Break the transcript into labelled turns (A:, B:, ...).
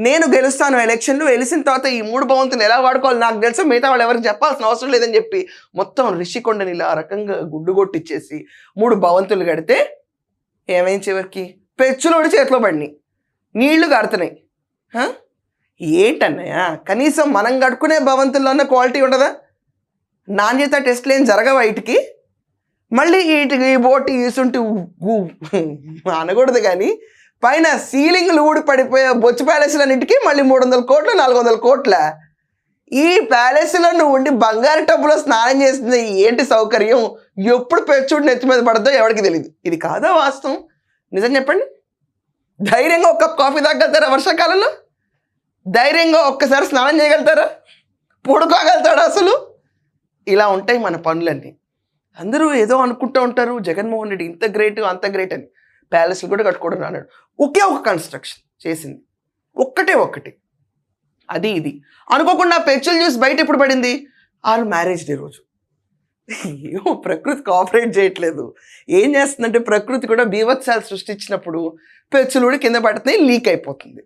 A: నేను గెలుస్తాను ఎలక్షన్లు, గెలిచిన తర్వాత ఈ 3 భవంతులు ఎలా వాడుకోవాలి నాకు తెలుసు, మిగతా వాళ్ళు ఎవరికి చెప్పాల్సిన అవసరం లేదని చెప్పి మొత్తం రిషికొండని ఇలా ఆ రకంగా గుడ్డు కొట్టిచ్చేసి 3 భవంతులు కడితే ఏమైంది చివరికి? పెచ్చులోడి చేతిలో పడినాయి, నీళ్లు కడుతున్నాయి. ఏంటన్నయ్య, కనీసం మనం కట్టుకునే భవంతుల్లోనే క్వాలిటీ ఉండదా? నాణ్యత టెస్ట్లు ఏం జరగవు వీటికి. మళ్ళీ వీటికి బోటి ఈసుంటి అనకూడదు కానీ పైన సీలింగ్లు ఊడి పడిపోయే బొచ్చు ప్యాలెస్లన్నింటికి మళ్ళీ 300 కోట్లు 400 కోట్ల. ఈ ప్యాలెస్లో నువ్వు ఉండి బంగారు టబ్బులో స్నానం చేస్తుంది ఏంటి సౌకర్యం? ఎప్పుడు పెచ్చుడు నెత్తి మీద పడద్దో ఎవరికి తెలియదు. ఇది కాదా వాస్తవం? నిజం చెప్పండి. ధైర్యంగా ఒక కప్ కాఫీ తాగలుగుతారా వర్షాకాలంలో? ధైర్యంగా ఒక్కసారి స్నానం చేయగలుగుతారా? పడుకోగలుగుతాడా అసలు? ఇలా ఉంటాయి మన పనులన్నీ. అందరూ ఏదో అనుకుంటూ ఉంటారు, జగన్మోహన్ రెడ్డి ఇంత గ్రేట్ అంత గ్రేట్ అని. ప్యాలెస్లు కూడా కట్టుకోవడం అన్నాడు. ఒకే ఒక కన్స్ట్రక్షన్ చేసింది, ఒక్కటే. అది ఇది అనుకోకుండా పెచ్చులు జ్యూస్ బయట ఎప్పుడు పడింది? ఆరు మ్యారేజ్ డే రోజు. ఏమో ప్రకృతి కోఆపరేట్ చేయట్లేదు. ఏం చేస్తుందంటే ప్రకృతి కూడా బీభత్సాలు సృష్టించినప్పుడు పెచ్చులు కూడా కింద పడుతున్నాయి, లీక్ అయిపోతుంది.